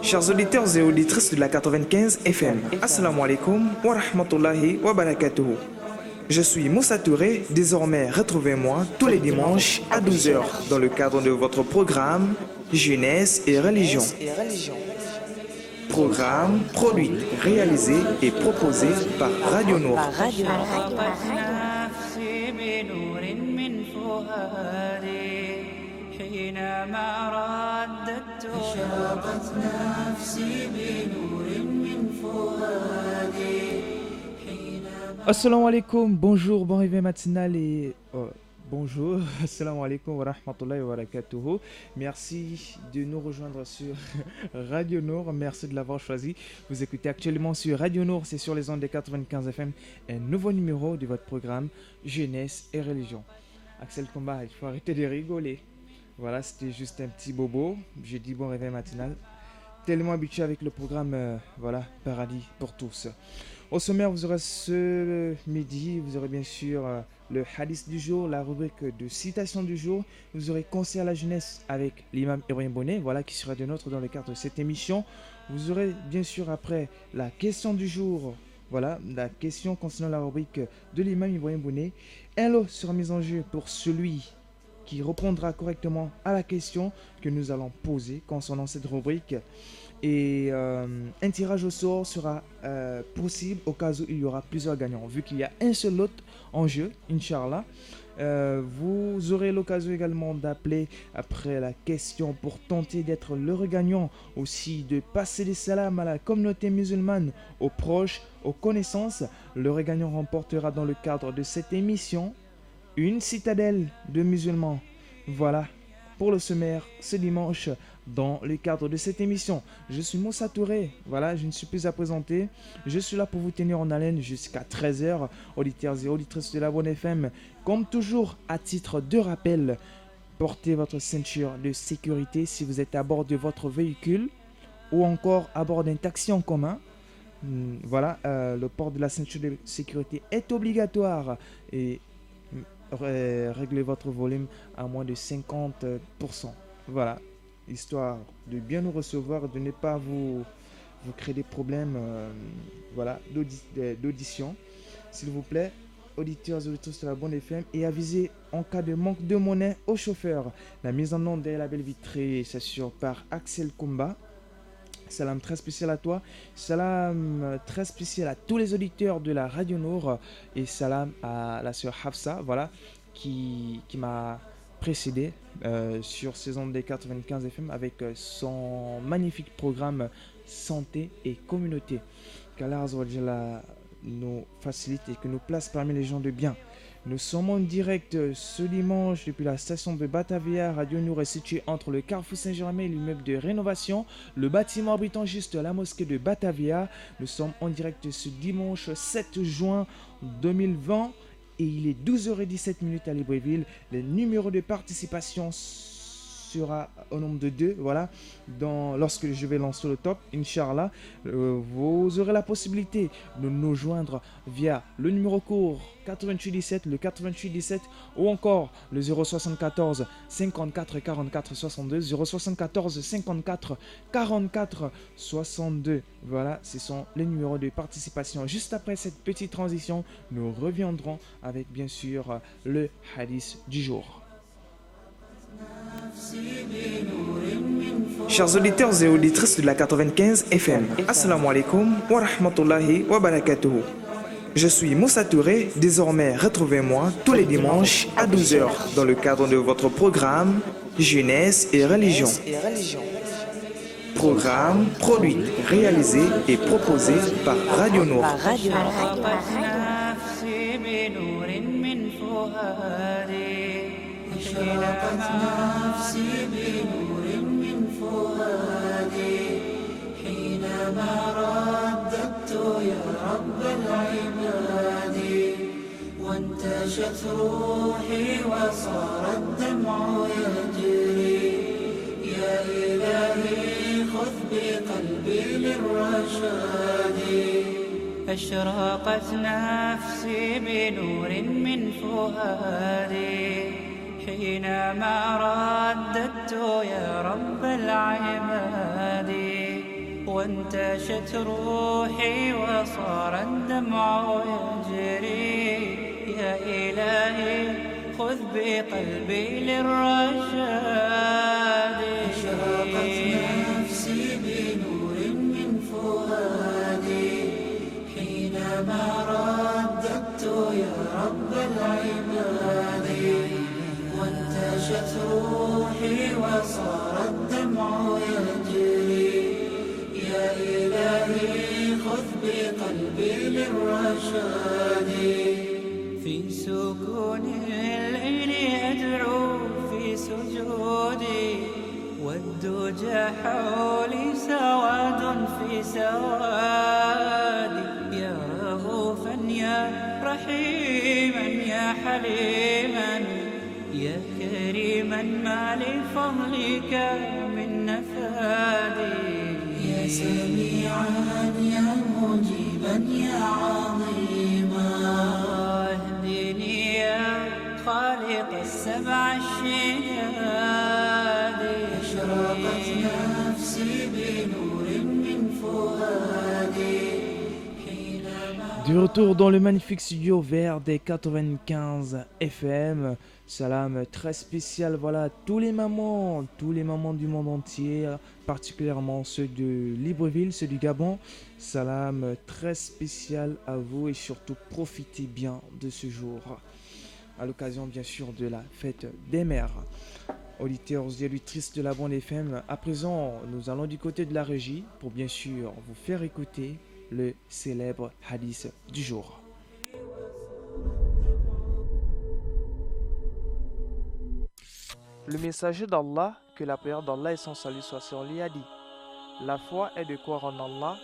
Chers auditeurs et auditrices de la 95 FM, Assalamu alaikum wa rahmatullahi wa barakatuhu. Je suis Moussa Touré, désormais retrouvez-moi tous les dimanches à 12 heures dans le cadre de votre programme Jeunesse et Religion. Programme produit, réalisé et proposé par Radio Nour. Assalamu alaikum, bonjour, bon réveil matinal et bonjour, assalamu alaikum wa rahmatullahi wa barakatuhu. Merci de nous rejoindre sur Radio Nour, merci de l'avoir choisi. Vous écoutez actuellement sur Radio Nour, c'est sur les ondes des 95 FM, un nouveau numéro de votre programme Jeunesse et Religion. Axel Combat, il faut arrêter de rigoler. Voilà, c'était juste un petit bobo. J'ai dit bon réveil matinal. Tellement habitué avec le programme, voilà, Paradis pour tous. Au sommaire, vous aurez ce midi, vous aurez bien sûr le hadith du jour, la rubrique de citation du jour. Vous aurez conseil à la jeunesse avec l'imam Ibrahim Bonnet, voilà, qui sera de nôtre dans le cadre de cette émission. Vous aurez bien sûr après la question du jour, voilà, la question concernant la rubrique de l'imam Ibrahim Bonnet. Un lot sera mis en jeu pour celui qui répondra correctement à la question que nous allons poser concernant cette rubrique. Et un tirage au sort sera possible au cas où il y aura plusieurs gagnants. Vu qu'il y a un seul lot en jeu, Inch'Allah, vous aurez l'occasion également d'appeler après la question pour tenter d'être l'heureux gagnant. Aussi de passer des salams à la communauté musulmane, aux proches, aux connaissances. L'heureux gagnant remportera dans le cadre de cette émission une citadelle de musulmans. Voilà pour le sommaire ce dimanche dans le cadre de cette émission. Je suis Moussa Touré, voilà, je ne suis plus à présenter. Je suis là pour vous tenir en haleine jusqu'à 13h, auditeurs et auditrices de la Bonne FM. Comme toujours, à titre de rappel, portez votre ceinture de sécurité si vous êtes à bord de votre véhicule ou encore à bord d'un taxi en commun. Voilà, le port de la ceinture de sécurité est obligatoire et réglez votre volume à moins de 50%. Voilà, histoire de bien nous recevoir, de ne pas vous créer des problèmes voilà, d'audition. S'il vous plaît, auditeurs et auditrices de la Bonne FM, et avisez en cas de manque de monnaie aux chauffeurs. La mise en onde derrière la belle vitrée s'assure par Axel Combat. Salam très spécial à toi, salam très spécial à tous les auditeurs de la Radio Nour et salam à la sœur Hafsa, voilà, qui m'a précédé sur ces ondes des 95 FM avec son magnifique programme Santé et Communauté. Qu'Allah Azza wa Jalla nous facilite et que nous place parmi les gens de bien. Nous sommes en direct ce dimanche depuis la station de Batavia. Radio Nour est située entre le Carrefour Saint-Germain et l'immeuble de rénovation. Le bâtiment abritant juste la mosquée de Batavia. Nous sommes en direct ce dimanche 7 juin 2020 et il est 12h17 à Libreville. Le numéro de participation sera au nombre de 2, voilà, lorsque je vais lancer le top, Inch'Allah, vous aurez la possibilité de nous joindre via le numéro court 8817, le 8817 ou encore le 074 54 44 62, 074 54 44 62. Voilà, ce sont les numéros de participation. Juste après cette petite transition, nous reviendrons avec bien sûr le hadith du jour. Chers auditeurs et auditrices de la 95 FM, Assalamu alaikum wa rahmatullahi wa barakatuhu. Je suis Moussa Touré, désormais retrouvez-moi tous les dimanches à 12 heures dans le cadre de votre programme Jeunesse et Religion. Programme produit, réalisé et proposé par Radio Nour. أشرقت نفسي بنور من فؤادي حينما رددت يا رب العباد وانتشت روحي وصار الدمع يجري يا إلهي خذ بقلبي للرشاد أشرقت نفسي بنور من فؤادي حينما رددت يا رب العباد وانتشت روحي وصار الدمع يجري يا إلهي خذ بقلبي للرشاد أشرقت نفسي بنور من فؤادي حينما رددت يا رب العباد وانتشت روحي وصار الدمع يجري يا إلهي خذ بقلبي للرشاد في سكون الليل أدعو في سجودي والدجى حولي سواد في سوادي يا رؤوفا يا رحيما يا حليما يا كريما ما لفضلك من نفادي يا سميعا يا مجيبا يا عظيما اهدني يا خالق السبع الشداد أشرقت نفسي بنور من فؤادي De retour dans le magnifique studio vert des 95 FM. Salam très spécial, voilà, tous les mamans du monde entier, particulièrement ceux de Libreville, ceux du Gabon. Salam très spécial à vous et surtout profitez bien de ce jour, à l'occasion bien sûr de la fête des mères. Auditeurs et auditrices de la bande FM, à présent nous allons du côté de la régie pour bien sûr vous faire écouter le célèbre hadith du jour. Le messager d'Allah, que la prière d'Allah et son salut soient sur lui, a dit: la foi est de croire en Allah,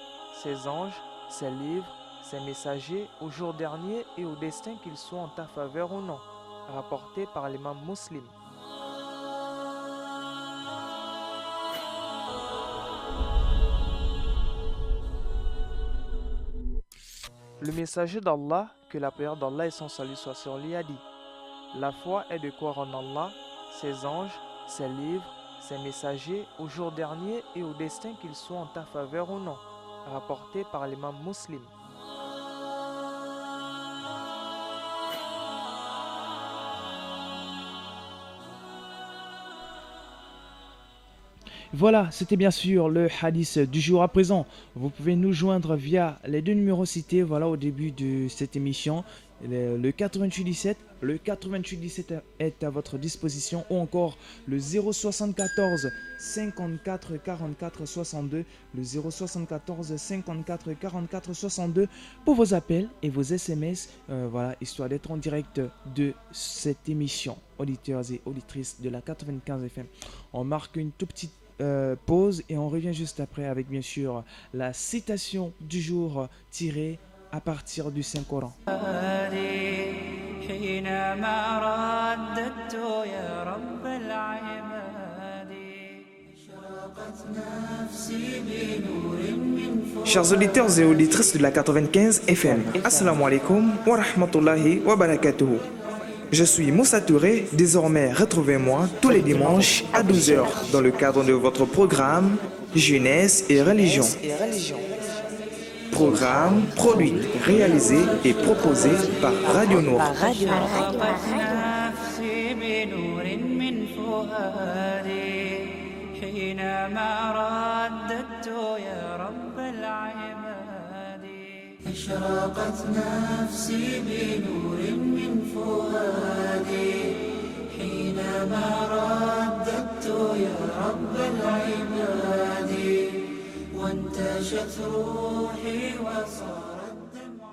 ses anges, ses livres, ses messagers, au jour dernier et au destin qu'ils soient en ta faveur ou non. Rapporté par l'imam Muslim. Le messager d'Allah, que la prière d'Allah et son salut soient sur lui, a dit: la foi est de croire en Allah, ses anges, ses livres, ses messagers, au jour dernier et au destin qu'ils soient en ta faveur ou non. Rapporté par l'imam Muslim. Voilà, c'était bien sûr le hadith du jour. À présent, vous pouvez nous joindre via les deux numéros cités, voilà, au début de cette émission. Le 8817, le 8817 est à votre disposition, ou encore le 074 54 44 62, le 074 54 44 62 pour vos appels et vos SMS, voilà, histoire d'être en direct de cette émission. Auditeurs et auditrices de la 95 FM, on marque une toute petite pause et on revient juste après avec bien sûr la citation du jour tirée à partir du Saint-Coran. Chers auditeurs et auditrices de la 95 FM, Assalamu alaikum wa rahmatullahi wa barakatuhu. Je suis Moussa Touré, désormais retrouvez-moi tous les dimanches à 12h dans le cadre de votre programme Jeunesse et Religion. Programme produit, réalisé et proposé par Radio Nour. أشرقت نفسي بنور من فؤادي حينما رددت يا رب العباد وانتشت روحي وصار الدمع.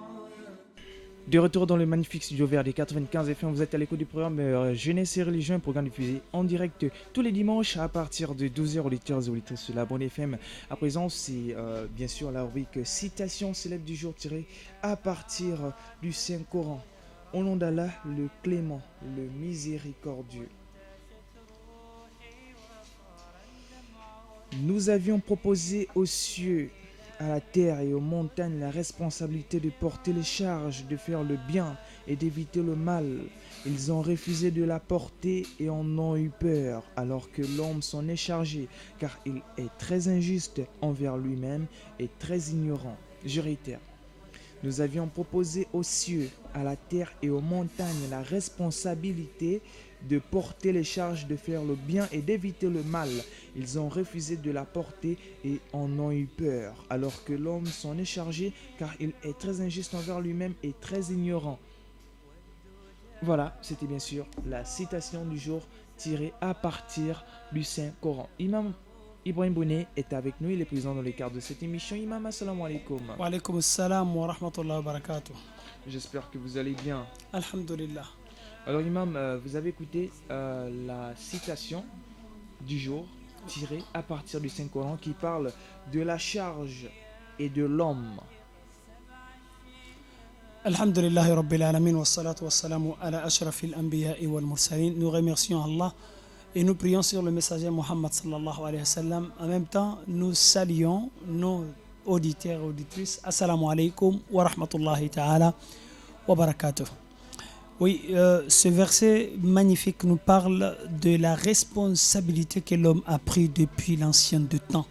De retour dans le magnifique studio vert des 95 FM, vous êtes à l'écoute du programme Jeunesse et Religion, un programme diffusé en direct tous les dimanches à partir de 12h, auditeurs et auditrices de la bande FM. À présent, c'est bien sûr la rubrique Citation célèbre du jour tirée à partir du Saint-Coran. Au nom d'Allah, le clément, le miséricordieux. Nous avions proposé aux cieux à la terre et aux montagnes la responsabilité de porter les charges, de faire le bien et d'éviter le mal. Ils ont refusé de la porter et en ont eu peur, alors que l'homme s'en est chargé, car il est très injuste envers lui-même et très ignorant. Je réitère. Nous avions proposé aux cieux, à la terre et aux montagnes la responsabilité de porter les charges, de faire le bien et d'éviter le mal. Ils ont refusé de la porter et en ont eu peur, alors que l'homme s'en est chargé, car il est très injuste envers lui-même et très ignorant. Voilà, c'était bien sûr la citation du jour tirée à partir du Saint-Coran. Imam Ibrahim Bouné est avec nous, il est présent dans le cadre de cette émission. Imam, assalamu alaikum. Wa alaykum assalam wa rahmatullahi wa barakatuh. J'espère que vous allez bien. Alhamdulillah. Alors Imam, vous avez écouté la citation du jour tirée à partir du Saint-Coran qui parle de la charge et de l'homme. Alhamdulillah Rabbil Alamin wa salatu wa salamu ala ashrafil anbiya'i wal mursalin. Nous remercions Allah et nous prions sur le messager Muhammad sallallahu alayhi wa sallam. En même temps, nous saluons nos auditeurs et auditrices. Assalamu alaikum wa rahmatullahi ta'ala wa barakatuh. Oui, ce verset magnifique nous parle de la responsabilité que l'homme a pris depuis l'ancien de temps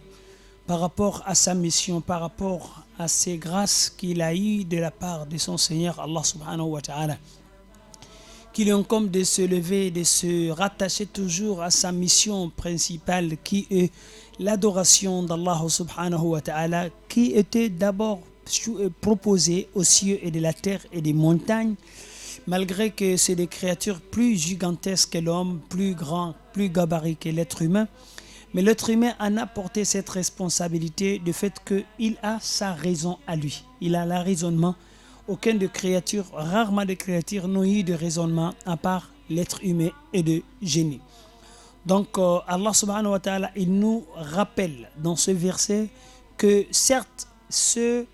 par rapport à sa mission, par rapport à ses grâces qu'il a eues de la part de son Seigneur Allah subhanahu wa ta'ala, qui lui incombe de se lever, de se rattacher toujours à sa mission principale qui est l'adoration d'Allah subhanahu wa ta'ala, qui était d'abord proposée aux cieux et de la terre et des montagnes, malgré que c'est des créatures plus gigantesques que l'homme, plus grands, plus gabarits que l'être humain. Mais l'être humain en a porté cette responsabilité du fait qu'il a sa raison à lui. Il a le raisonnement. Aucune de créatures, rarement de créatures n'ont eu de raisonnement à part l'être humain et de génie. Donc Allah subhanahu wa ta'ala, il nous rappelle dans ce verset que certes ce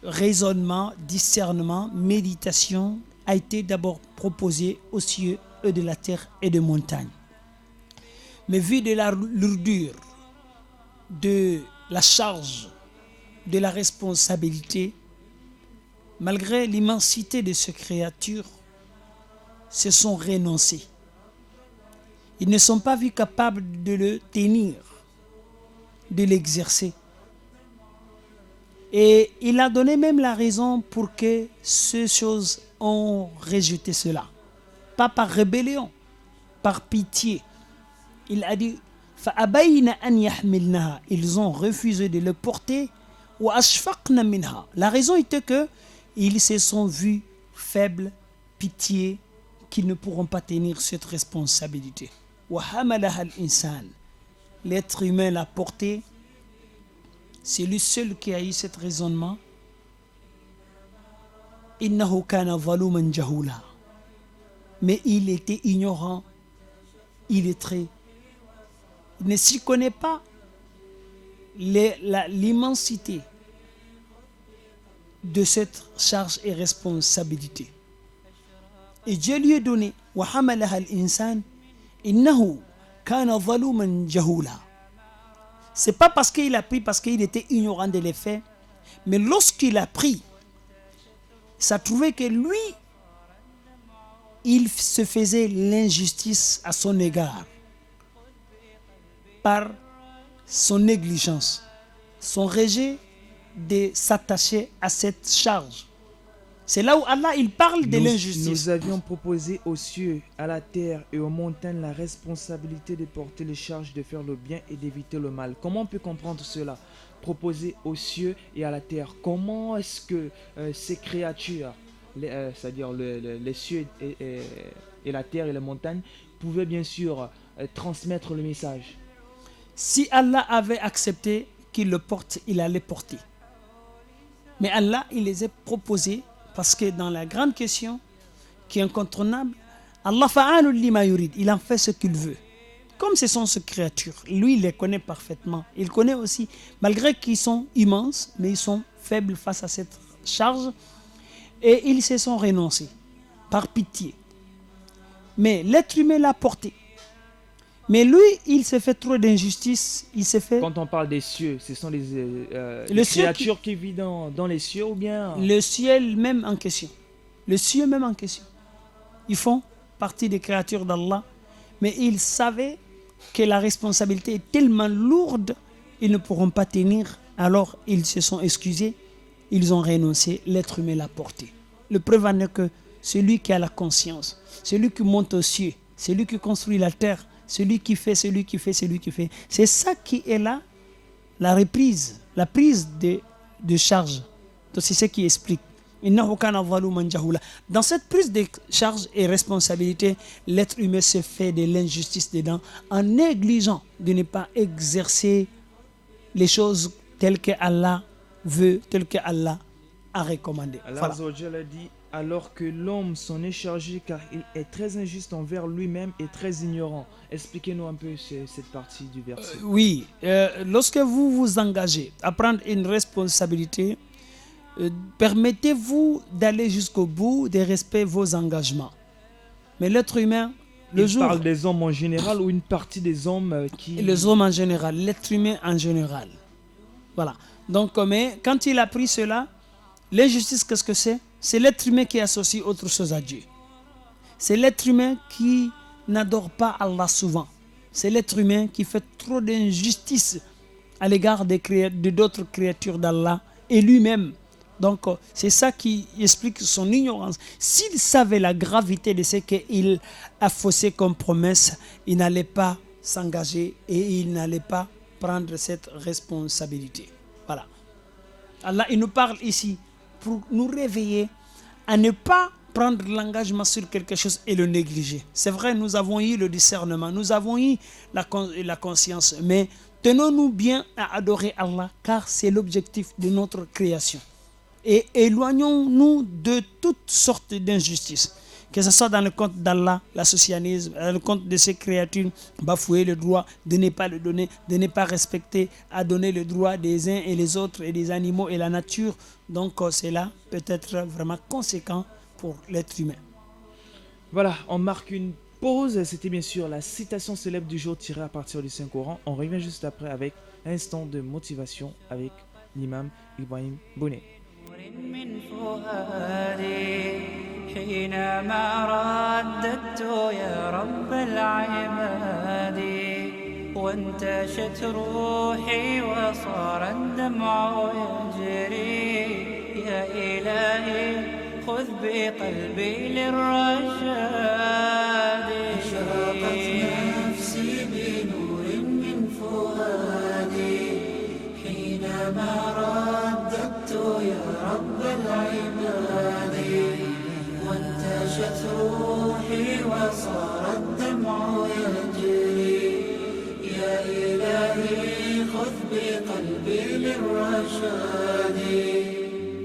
raisonnement, discernement, méditation a été d'abord proposé aux cieux et de la terre et des montagnes. Mais vu de la lourdeur, de la charge, de la responsabilité, malgré l'immensité de ces créatures, se sont renoncés. Ils ne sont pas vus capables de le tenir, de l'exercer. Et il a donné même la raison pour que ces choses ont rejeté cela. Pas par rébellion, par pitié. Il a dit ils ont refusé de le porter. La raison était que ils se sont vus faibles, pitié, qu'ils ne pourront pas tenir cette responsabilité. L'être humain l'a porté. C'est lui seul qui a eu cet raisonnement. Mais il était ignorant, illettré. Il ne s'y connaît pas l'immensité de cette charge et responsabilité. Et Dieu lui a donné c'est pas parce qu'il a pris parce qu'il était ignorant de les faits, mais lorsqu'il a pris, ça trouvait que lui, il se faisait l'injustice à son égard par son négligence, son rejet de s'attacher à cette charge. C'est là où Allah il parle de l'injustice. Nous avions proposé aux cieux, à la terre et aux montagnes la responsabilité de porter les charges, de faire le bien et d'éviter le mal. Comment on peut comprendre cela? Proposer aux cieux et à la terre. Comment est-ce que ces créatures, c'est-à-dire les cieux et la terre et les montagnes, pouvaient bien sûr transmettre le message? Si Allah avait accepté qu'il le porte, il allait porter. Mais Allah, il les a proposés parce que dans la grande question qui est incontournable, Allah fa'alul lima yurid, il en fait ce qu'il veut. Comme ce sont ces créatures, lui il les connaît parfaitement. Il connaît aussi, malgré qu'ils sont immenses, mais ils sont faibles face à cette charge et ils se sont renoncés par pitié. Mais l'être humain l'a porté. Mais lui, il s'est fait trop d'injustice. Il s'est fait... Quand on parle des cieux, ce sont Le les ciel créatures qui vivent dans les cieux ou bien... Le ciel même en question. Le ciel même en question. Ils font partie des créatures d'Allah. Mais ils savaient que la responsabilité est tellement lourde, ils ne pourront pas tenir. Alors, ils se sont excusés. Ils ont renoncé. L'être humain l'a porté. Le preuve en est que celui qui a la conscience, celui qui monte aux cieux, celui qui construit la terre, celui qui fait, celui qui fait, celui qui fait. C'est ça qui est là, la reprise, la prise de charge. Donc c'est ce qui explique. Dans cette prise de charge et responsabilité, l'être humain se fait de l'injustice dedans en négligeant de ne pas exercer les choses telles que Allah veut, telles que Allah a recommandé. Allah Voilà. Azza wa Jalla dit alors que l'homme s'en est chargé car il est très injuste envers lui-même et très ignorant. Expliquez-nous un peu cette partie du verset. Oui, lorsque vous vous engagez à prendre une responsabilité, permettez-vous d'aller jusqu'au bout de respecter vos engagements. Mais l'être humain, Il parle des hommes en général ou une partie des hommes qui... les hommes en général, l'être humain en général. Voilà. Donc, mais quand il a pris cela, l'injustice, qu'est-ce que c'est? C'est l'être humain qui associe autre chose à Dieu. C'est l'être humain qui n'adore pas Allah souvent. C'est l'être humain qui fait trop d'injustice à l'égard de d'autres créatures d'Allah et lui-même. Donc, c'est ça qui explique son ignorance. S'il savait la gravité de ce qu'il a faussé comme promesse, il n'allait pas s'engager et il n'allait pas prendre cette responsabilité. Voilà. Allah, il nous parle ici pour nous réveiller à ne pas prendre l'engagement sur quelque chose et le négliger. C'est vrai, nous avons eu le discernement, nous avons eu la conscience, mais tenons-nous bien à adorer Allah car c'est l'objectif de notre création. Et éloignons-nous de toutes sortes d'injustices, que ce soit dans le compte d'Allah, l'associationnisme, dans le compte de ces créatures, bafouer le droit de ne pas le donner, de ne pas respecter, à donner le droit des uns et les autres et des animaux et la nature. Donc c'est là peut-être vraiment conséquent pour l'être humain. Voilà, on marque une pause. C'était bien sûr la citation célèbre du jour tirée à partir du Saint-Coran. On revient juste après avec un instant de motivation avec l'imam Ibrahim Bounet. من فؤادي حينما رددت يا رب العباد وانتشت روحي وصار الدمع يجري يا إلهي خذ بقلبي للرشاد أشرقت نفسي بنور من فؤادي حينما رددت يا رب العباد وانتشت روحي وصار الدمع يجري يا إلهي خذ بقلبي للرشاد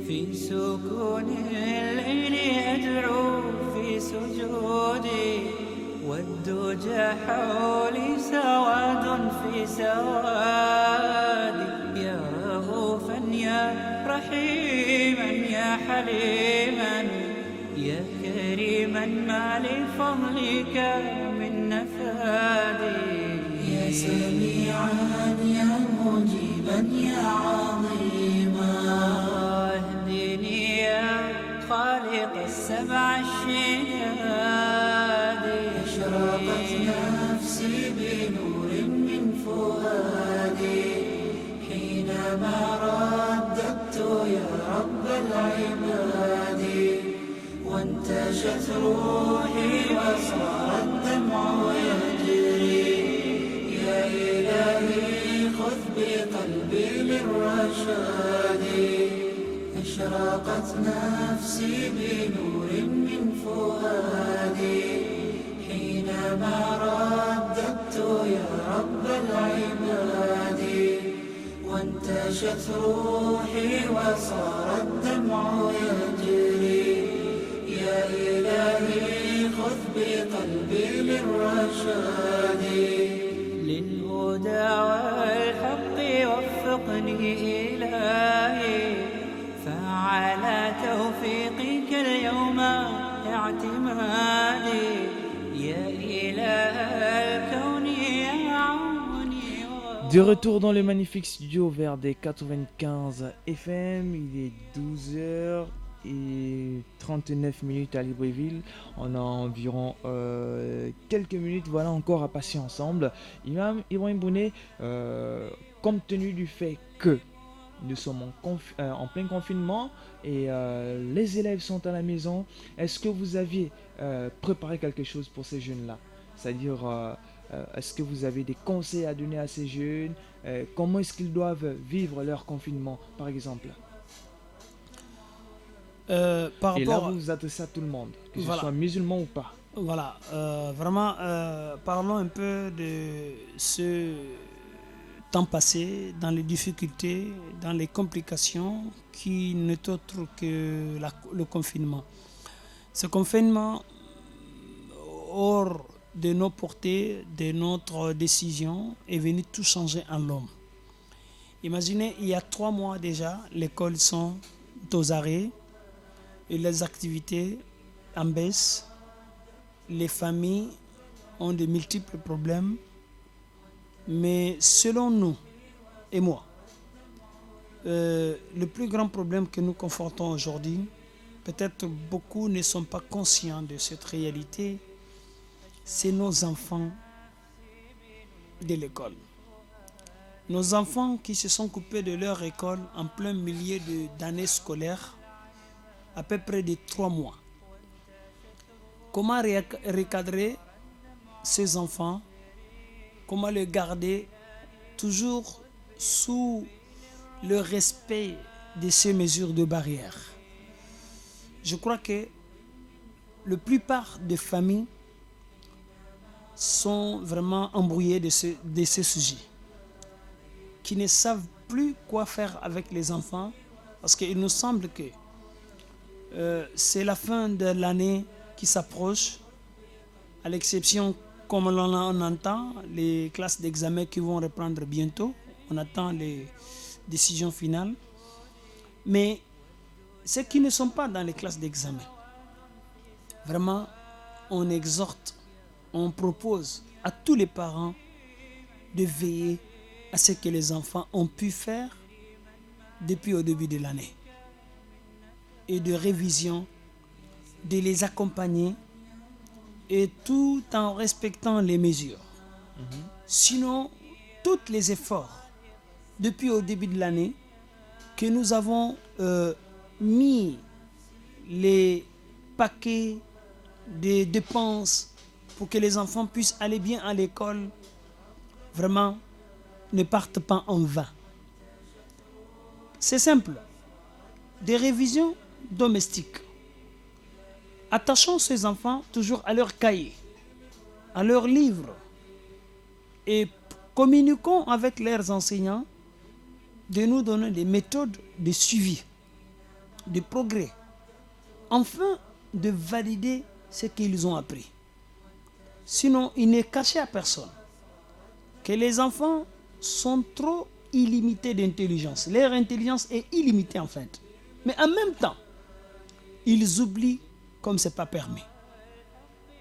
في سكون الليل أدعو في سجودي والدجى حولي سواد في سوادي يا رؤوفا يا رحيما يا حليما يا كريما ما لفضلك من نفادي يا سميعا يا مجيبا يا عظيما اهدني يا خالق السبع الشداد أشرقت نفسي بنور من فؤادي حينما رددت يا رب العباد وانتشت روحي وصار الدمع يجري يا إلهي خذ بقلبي للرشاد أشرقت نفسي بنور من فؤادي حينما رددت يا رب العباد وانتشت روحي وصار الدمع يجري يا إلهي خذ بقلبي للرشاد للهدى والحق وفقني إلهي فعلى توفيقك اليوم اعتمادي يا إله الكون De retour dans le magnifique studio vers des 95 FM, il est 12h et 39 minutes à Libreville. On a environ quelques minutes voilà, encore à passer ensemble. Imam Ibrahim Bouné, compte tenu du fait que nous sommes en plein confinement et les élèves sont à la maison, est-ce que vous aviez préparé quelque chose pour ces jeunes-là? C'est-à-dire, est-ce que vous avez des conseils à donner à ces jeunes? Comment est-ce qu'ils doivent vivre leur confinement, par exemple? Par Et là, rapport, vous vous adressez à tout le monde, que ce voilà, soit musulman ou pas. voilà, vraiment, parlons un peu de ce temps passé dans les difficultés, dans les complications qui n'est autre que le confinement. Ce confinement, hors de nos portées, de notre décision, est venu tout changer en l'homme. Imaginez, il y a 3 mois déjà, les écoles sont aux arrêts et les activités en baisse. Les familles ont de multiples problèmes. Mais selon nous et moi, le plus grand problème que nous confrontons aujourd'hui, peut-être beaucoup ne sont pas conscients de cette réalité, c'est nos enfants de l'école. Nos enfants qui se sont coupés de leur école en plein milieu d'année scolaire, à peu près de 3 mois. Comment recadrer ces enfants? Comment les garder toujours sous le respect de ces mesures de barrière? Je crois que la plupart des familles sont vraiment embrouillées de ces sujets, qui ne savent plus quoi faire avec les enfants, parce qu'il nous semble que c'est la fin de l'année qui s'approche, à l'exception, comme on entend, les classes d'examen qui vont reprendre bientôt. On attend les décisions finales. Mais ceux qui ne sont pas dans les classes d'examen, vraiment, on exhorte, on propose à tous les parents de veiller à ce que les enfants ont pu faire depuis au début de l'année. Et de révision, de les accompagner, et tout en respectant les mesures. Sinon, tous les efforts depuis au début de l'année que nous avons mis les paquets de dépenses pour que les enfants puissent aller bien à l'école, vraiment, ne partent pas en vain. C'est simple. Des révisions domestiques. Attachons ces enfants toujours à leur cahier, à leurs livres, et communiquons avec leurs enseignants de nous donner des méthodes de suivi, de progrès, afin de valider ce qu'ils ont appris. Sinon, il n'est caché à personne que les enfants sont trop illimités d'intelligence. Leur intelligence est illimitée en fait. Mais en même temps, ils oublient comme ce n'est pas permis.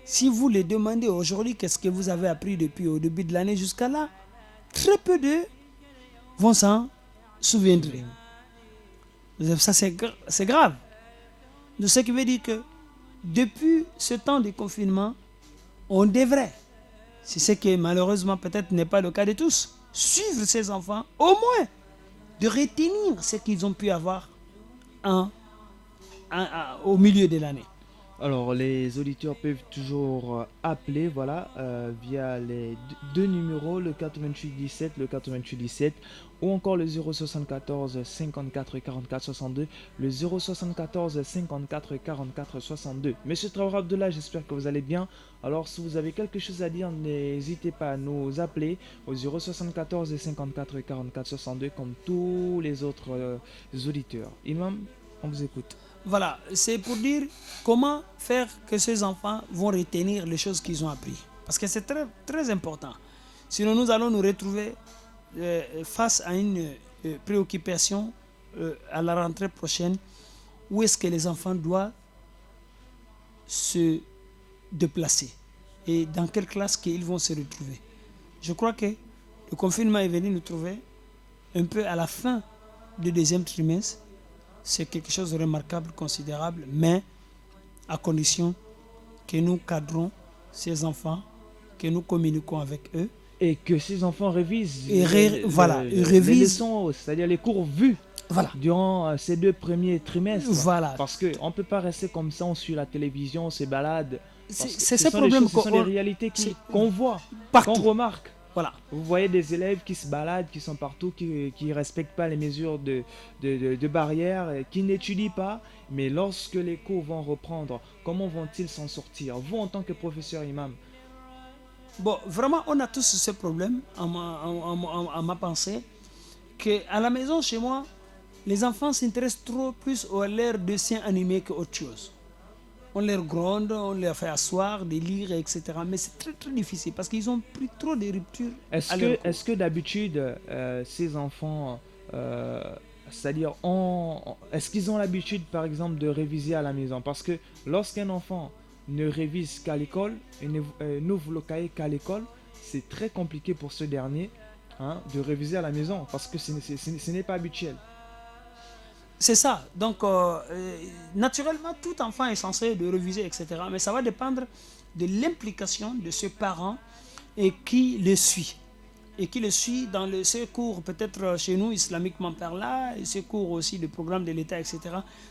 Si vous les demandez aujourd'hui qu'est-ce que vous avez appris depuis au début de l'année jusqu'à là, très peu d'eux vont s'en souvenir. Ça, c'est grave. De ce qui veut dire que depuis ce temps de confinement, on devrait, c'est ce qui malheureusement peut-être n'est pas le cas de tous, suivre ces enfants, au moins de retenir ce qu'ils ont pu avoir au milieu de l'année. Alors, les auditeurs peuvent toujours appeler, voilà, via les deux numéros, le 88 17, le 88 17, ou encore le 074 54 44 62, le 074 54 44 62. Monsieur Traoré Abdullah, j'espère que vous allez bien. Alors, si vous avez quelque chose à dire, n'hésitez pas à nous appeler au 074 54 44 62, comme tous les autres auditeurs. Imam, on vous écoute. Voilà, c'est pour dire comment faire que ces enfants vont retenir les choses qu'ils ont apprises. Parce que c'est très, très important. Sinon, nous allons nous retrouver face à une préoccupation à la rentrée prochaine. Où est-ce que les enfants doivent se déplacer? Et dans quelle classe qu'ils vont se retrouver? Je crois que Le confinement est venu nous trouver un peu à la fin du deuxième trimestre. C'est quelque chose de remarquable, considérable, mais à condition que nous cadrons ces enfants, que nous communiquons avec eux. Et que ces enfants révisent Et voilà, ils les révisent. leçons, c'est-à-dire les cours vus Voilà. durant ces 2 premiers trimestres. Voilà. Parce qu'on ne peut pas rester comme ça, on suit la télévision, on se balade. C'est Parce que ce ce sont problème ce sont des réalités qu'on voit, qu'on partout. remarque. Voilà. Vous voyez des élèves qui se baladent, qui sont partout, qui ne respectent pas les mesures de barrières, qui n'étudient pas. Mais lorsque les cours vont reprendre, comment vont-ils s'en sortir? Vous, en tant que professeur imam, Bon, vraiment, on a tous ce problème à ma pensée, qu'à la maison, chez moi, les enfants s'intéressent trop plus à leurs dessins animés qu'autre chose. On les gronde, on les fait asseoir, des lire, etc. Mais c'est très très difficile parce qu'ils ont pris trop de ruptures. est-ce que d'habitude, ces enfants, c'est-à-dire, est-ce qu'ils ont l'habitude, par exemple, de réviser à la maison? Parce que lorsqu'un enfant ne révise qu'à l'école et n'ouvre le cahier qu'à l'école, c'est très compliqué pour ce dernier, hein, de réviser à la maison parce que ce n'est pas habituel. C'est ça. Donc, naturellement, tout enfant est censé de réviser, etc. Mais ça va dépendre de l'implication de ce parent et qui le suit. Et qui le suit dans ces cours, peut-être chez nous, islamiquement par là, et ces cours aussi de programme de l'État, etc.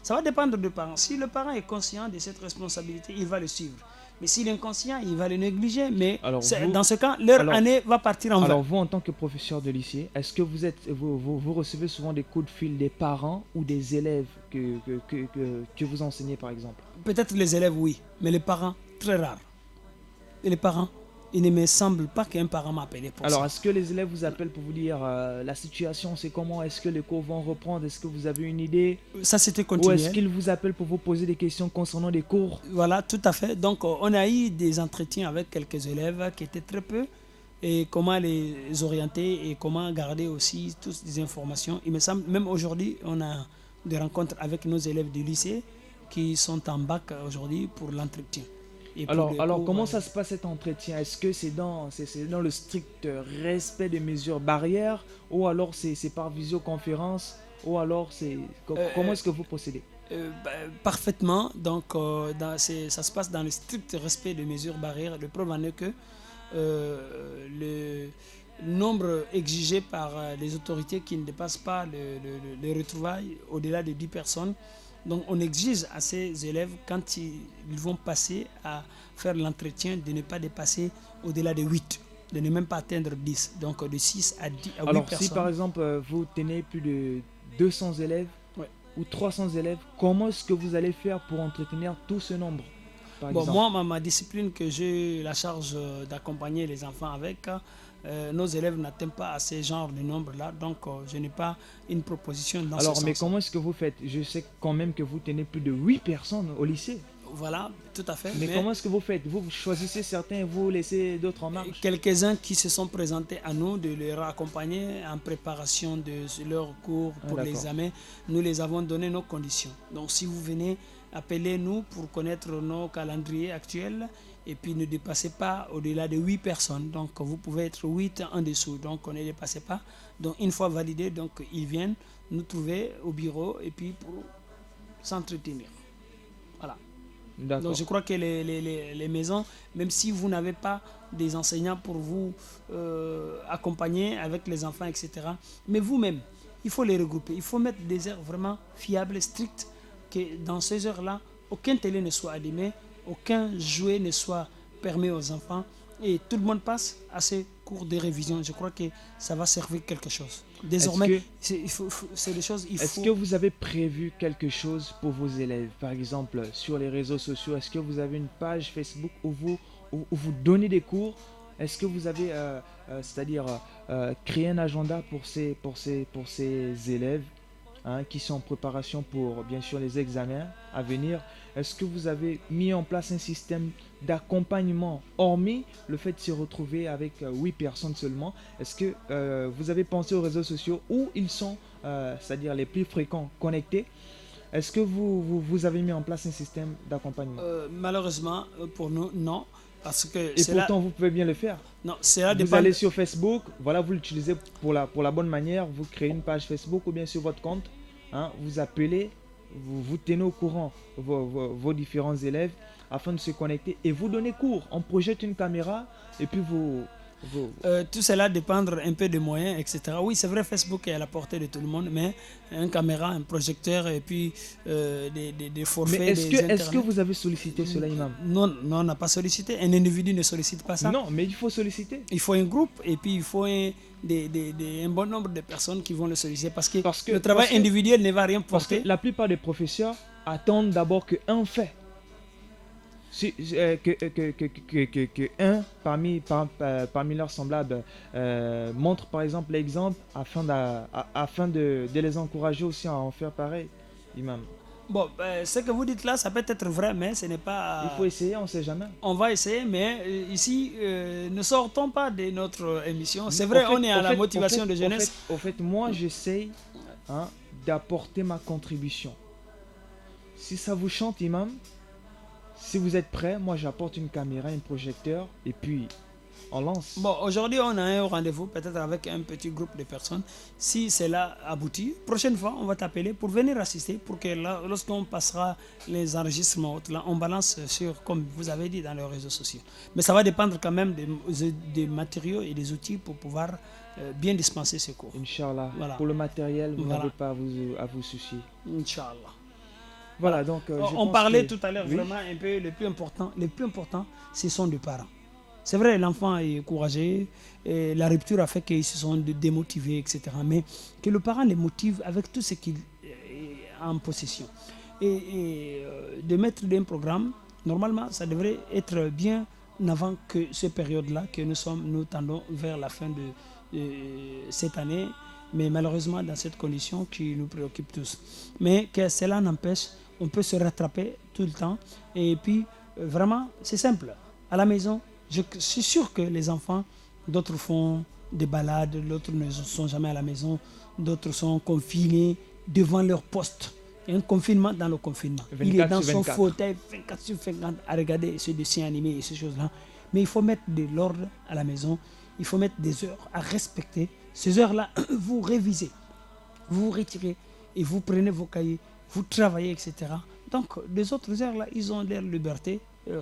Ça va dépendre du parent. Si le parent est conscient de cette responsabilité, il va le suivre. Mais s'il est inconscient, il va le négliger. Mais dans ce cas, leur année va partir en vain. Alors vous, en tant que professeur de lycée, est-ce que vous recevez souvent des coups de fil des parents ou des élèves que vous enseignez, par exemple? Peut-être les élèves, oui. Mais les parents, très rare. Et les parents, il ne me semble pas qu'un parent m'a appelé pour ça. Alors, est-ce que les élèves vous appellent pour vous dire la situation, c'est comment? Est-ce que les cours vont reprendre? Est-ce que vous avez une idée? Ça, c'était continuel. Ou est-ce qu'ils vous appellent pour vous poser des questions concernant des cours? Voilà, tout à fait. Donc, on a eu des entretiens avec quelques élèves qui étaient très peu. Et comment les orienter et comment garder aussi toutes les informations. Il me semble, même aujourd'hui, on a des rencontres avec nos élèves du lycée qui sont en bac aujourd'hui pour l'entretien. Alors comment ça se passe cet entretien? Est-ce que c'est dans le strict respect des mesures barrières ou alors c'est par visioconférence ou alors comment est-ce que vous procédez? Parfaitement. Donc ça se passe dans le strict respect des mesures barrières. Le preuve en est que le nombre exigé par les autorités qui ne dépasse pas les retrouvailles au-delà de 10 personnes. Donc on exige à ces élèves, quand ils vont passer à faire l'entretien, de ne pas dépasser au-delà de 8, de ne même pas atteindre 10. Donc de 6 à 10 à 8 Alors, personnes. si par exemple vous tenez plus de 200 élèves ou 300 élèves, comment est-ce que vous allez faire pour entretenir tout ce nombre, par exemple? Moi, ma discipline que j'ai la charge d'accompagner les enfants avec, nos élèves n'atteignent pas à ce genre de nombre-là, donc je n'ai pas une proposition dans ce sens. Alors, mais comment est-ce que vous faites? Je sais quand même que vous tenez plus de 8 personnes au lycée. Voilà, tout à fait. Mais comment est-ce que vous faites? Vous choisissez certains et vous laissez d'autres en marche? Quelques-uns qui se sont présentés à nous de les accompagner en préparation de leur cours pour l'examen. Nous les avons donné nos conditions. Donc si vous venez, appelez-nous pour connaître nos calendriers actuels et puis ne dépassez pas au-delà de 8 personnes. Donc vous pouvez être 8 en dessous, donc on ne dépassez pas. Donc une fois validé, donc ils viennent nous trouver au bureau et puis pour s'entretenir. Voilà. Donc je crois que les maisons, même si vous n'avez pas des enseignants pour vous accompagner avec les enfants, etc., mais vous-même, il faut les regrouper. Il faut mettre des heures vraiment fiables, strictes, que dans ces heures-là, aucun télé ne soit allumé, aucun jouet ne soit permis aux enfants et tout le monde passe à ces cours de révision. Je crois que ça va servir quelque chose. Désormais, c'est des choses. Est-ce que vous avez prévu quelque chose pour vos élèves? Par exemple, sur les réseaux sociaux, est-ce que vous avez une page Facebook où vous donnez des cours? Est-ce que vous avez, c'est-à-dire, créé un agenda pour ces élèves, hein, qui sont en préparation pour, bien sûr, les examens à venir? Est-ce que vous avez mis en place un système d'accompagnement, hormis le fait de se retrouver avec 8 personnes seulement? Est-ce que vous avez pensé aux réseaux sociaux où ils sont, c'est-à-dire les plus fréquents, connectés? Est-ce que vous avez mis en place un système d'accompagnement? Malheureusement, pour nous, non. Parce que Et pourtant, vous pouvez bien le faire. Non, cela Vous dépend. allez sur Facebook, voilà, vous l'utilisez pour la bonne manière, vous créez une page Facebook ou bien sur votre compte, hein, vous appelez, vous tenez au courant vos différents élèves afin de se connecter et vous donnez cours. On projette une caméra et puis Tout cela dépendre un peu des moyens, etc. Oui, c'est vrai, Facebook est à la portée de tout le monde, mais une caméra, un projecteur et puis des forfaits. Mais est-ce que vous avez sollicité cela, Imam? Non, on n'a pas sollicité. Un individu ne sollicite pas ça. Non, mais il faut solliciter. Il faut un groupe et puis il faut un bon nombre de personnes qui vont le solliciter parce que le travail individuel ne va rien Parce que porter. la plupart des professeurs attendent d'abord qu'un fait. Que un parmi leurs semblables montre par exemple l'exemple afin de les encourager aussi à en faire pareil, Imam. Bon, ce que vous dites là, ça peut être vrai, mais ce n'est pas... Il faut essayer, on ne sait jamais. On va essayer, mais ici, ne sortons pas de notre émission. C'est vrai, on est à la motivation de jeunesse. Au fait, moi, j'essaye d'apporter ma contribution. Si ça vous chante, Imam, si vous êtes prêts, moi j'apporte une caméra, un projecteur et puis on lance. Bon, aujourd'hui on a un rendez-vous peut-être avec un petit groupe de personnes. Si cela aboutit, prochaine fois on va t'appeler pour venir assister pour que là, lorsqu'on passera les enregistrements, là, on balance sur, comme vous avez dit, dans les réseaux sociaux. Mais ça va dépendre quand même des matériaux et des outils pour pouvoir bien dispenser ce cours. Inch'Allah. Voilà. Pour le matériel, vous n'avez pas à vous soucier. Inch'Allah. Voilà, donc on parlait tout à l'heure vraiment un peu le plus important, ce sont les parents. C'est vrai, l'enfant est courageux, et la rupture a fait qu'ils se sont démotivés, etc. Mais que le parent les motive avec tout ce qu'il a en possession. Et de mettre un programme, normalement, ça devrait être bien avant que cette période-là, que nous tendons vers la fin de cette année. Mais malheureusement, dans cette condition qui nous préoccupe tous. Mais que cela n'empêche, on peut se rattraper tout le temps. Et puis, vraiment, c'est simple. À la maison, je suis sûr que les enfants, d'autres font des balades, d'autres ne sont jamais à la maison, d'autres sont confinés devant leur poste. Il y a un confinement dans le confinement. Il est dans son fauteuil 24/24 à regarder ce dessin animé et ces choses-là. Mais il faut mettre de l'ordre à la maison. Il faut mettre des heures à respecter. Ces heures-là, vous révisez, vous vous retirez et vous prenez vos cahiers, vous travaillez, etc. Donc, les autres heures-là, ils ont leur liberté,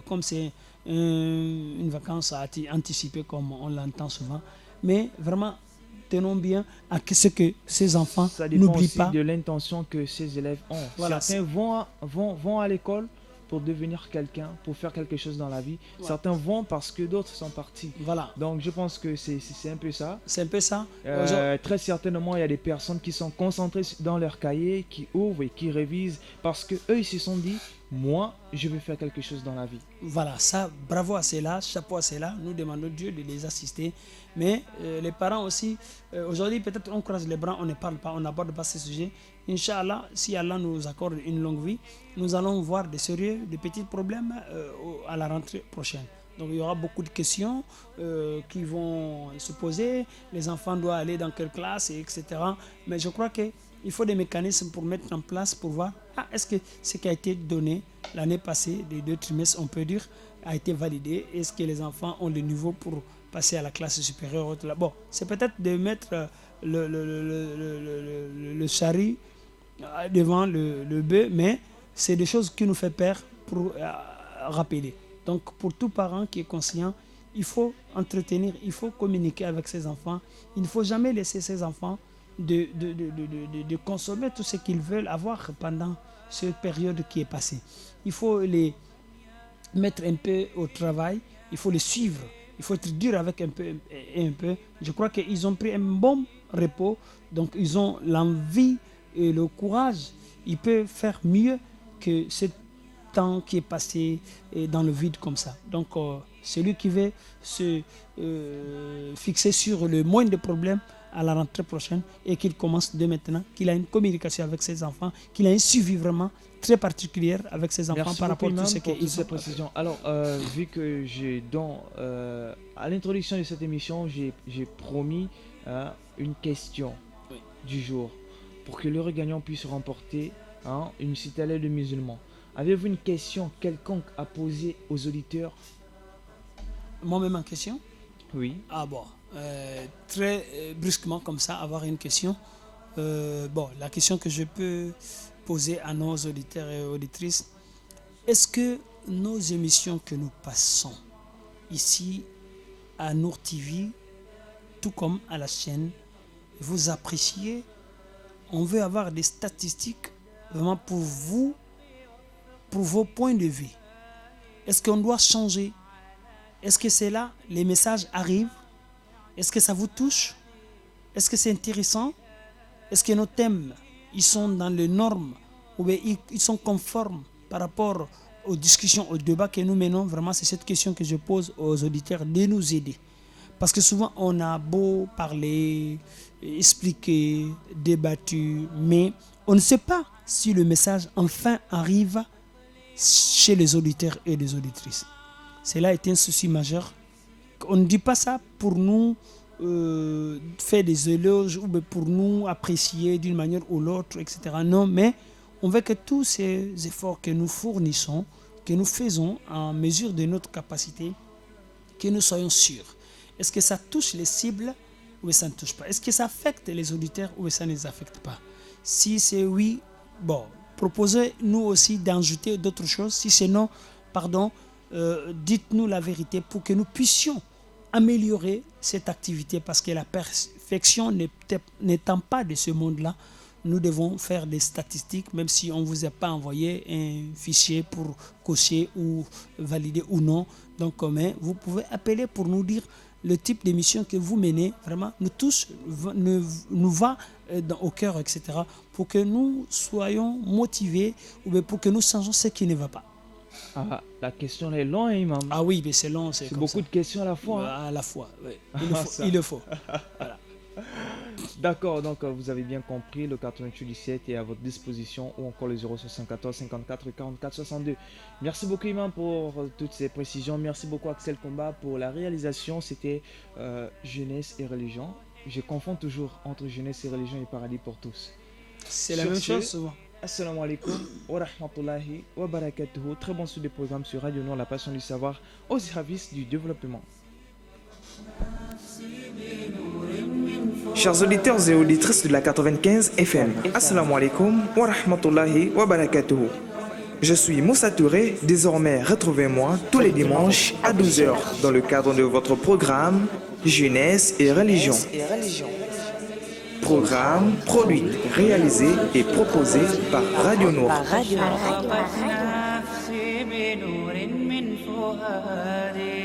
comme c'est une vacance anticipée, comme on l'entend souvent. Mais vraiment, tenons bien à ce que ces enfants n'oublient pas. Ça dépend aussi de l'intention que ces élèves ont. Voilà, certains vont à l'école pour devenir quelqu'un, pour faire quelque chose dans la vie. Ouais. Certains vont parce que d'autres sont partis. Voilà. Donc je pense que c'est un peu ça. C'est un peu ça. Très certainement, il y a des personnes qui sont concentrées dans leur cahier, qui ouvrent et qui révisent parce que eux ils se sont dit, moi, je vais faire quelque chose dans la vie. Voilà, ça, bravo à ceux-là, chapeau à ceux-là. Nous demandons Dieu de les assister. Mais les parents aussi, aujourd'hui peut-être on croise les bras, on ne parle pas, on n'aborde pas ce sujet. Inch'Allah, si Allah nous accorde une longue vie, nous allons voir des petits problèmes à la rentrée prochaine. Donc il y aura beaucoup de questions qui vont se poser. Les enfants doivent aller dans quelle classe, etc. Mais je crois qu'il faut des mécanismes pour mettre en place, pour voir est-ce que ce qui a été donné l'année passée, les 2 trimestres, on peut dire, a été validé. Est-ce que les enfants ont le niveau pour passer à la classe supérieure? Bon, c'est peut-être de mettre le chari devant le bœuf, mais c'est des choses qui nous fait peur pour rappeler. Donc, pour tout parent qui est conscient, il faut entretenir, il faut communiquer avec ses enfants. Il ne faut jamais laisser ses enfants de consommer tout ce qu'ils veulent avoir pendant cette période qui est passée. Il faut les mettre un peu au travail, il faut les suivre, il faut être dur avec un peu et un peu. Je crois qu'ils ont pris un bon repos, donc ils ont l'envie et le courage. Ils peuvent faire mieux que ce temps qui est passé dans le vide comme ça. Donc celui qui veut se fixer sur le moindre problème à la rentrée prochaine et qu'il commence dès maintenant, qu'il a une communication avec ses enfants, qu'il a un suivi vraiment très particulier avec ses enfants. Merci par rapport à tout ce qu'ils ont. Précision. Alors, vu que à l'introduction de cette émission, j'ai promis une question du jour pour que le gagnant puisse remporter une citadelle de musulmans. Avez-vous une question quelconque à poser aux auditeurs? Moi-même en question. Oui. Ah bon, très brusquement comme ça, avoir une question. Bon, la question que je peux poser à nos auditeurs et auditrices, est-ce que nos émissions que nous passons ici à Nour TV, tout comme à la chaîne, vous appréciez? On veut avoir des statistiques vraiment pour vous, pour vos points de vue. Est-ce qu'on doit changer? Est-ce que c'est là, les messages arrivent? Est-ce que ça vous touche? Est-ce que c'est intéressant? Est-ce que nos thèmes, ils sont dans les normes ou bien ils sont conformes par rapport aux discussions, aux débats que nous menons? Vraiment, c'est cette question que je pose aux auditeurs de nous aider. Parce que souvent, on a beau parler, expliquer, débattu, mais on ne sait pas si le message enfin arrive chez les auditeurs et les auditrices. Cela est un souci majeur. On ne dit pas ça pour nous faire des éloges ou pour nous apprécier d'une manière ou l'autre, etc. Non, mais on veut que tous ces efforts que nous fournissons, que nous faisons en mesure de notre capacité, que nous soyons sûrs. Est-ce que ça touche les cibles ou ça ne touche pas? Est-ce que ça affecte les auditeurs ou ça ne les affecte pas? Si c'est oui, bon, proposez-nous aussi d'ajouter d'autres choses. Si c'est non, pardon, dites-nous la vérité pour que nous puissions améliorer cette activité, parce que la perfection n'étant pas de ce monde-là, nous devons faire des statistiques, même si on ne vous a pas envoyé un fichier pour cocher ou valider ou non. Donc, vous pouvez appeler pour nous dire le type d'émission que vous menez, vraiment, nous tous, nous va au cœur, etc., pour que nous soyons motivés ou bien pour que nous changeons ce qui ne va pas. Ah, la question est longue, imam. Ah oui, mais c'est long. C'est beaucoup de questions à la fois. Hein. À la fois, oui. Il le faut. Voilà. D'accord, donc vous avez bien compris, le 8817 est à votre disposition ou encore le 074 54 44 62. Merci beaucoup Imam pour toutes ces précisions. Merci beaucoup Axel Combat pour la réalisation. C'était jeunesse et religion. Je confonds toujours entre jeunesse et religion et paradis pour tous. C'est la même chose souvent. Assalamu alaikum wa rahmatullahi wa barakatuhu. Très bon suite de programme sur Radio Noir, la passion du savoir au service du développement. Chers auditeurs et auditrices de la 95 FM, Assalamu alaikum wa rahmatullahi wa barakatuhu. Je suis Moussa Touré, désormais retrouvez-moi tous les dimanches à 12h dans le cadre de votre programme Jeunesse et Religion. Programme produit, réalisé et proposé par Radio Noir. نفسي بنور من فؤادي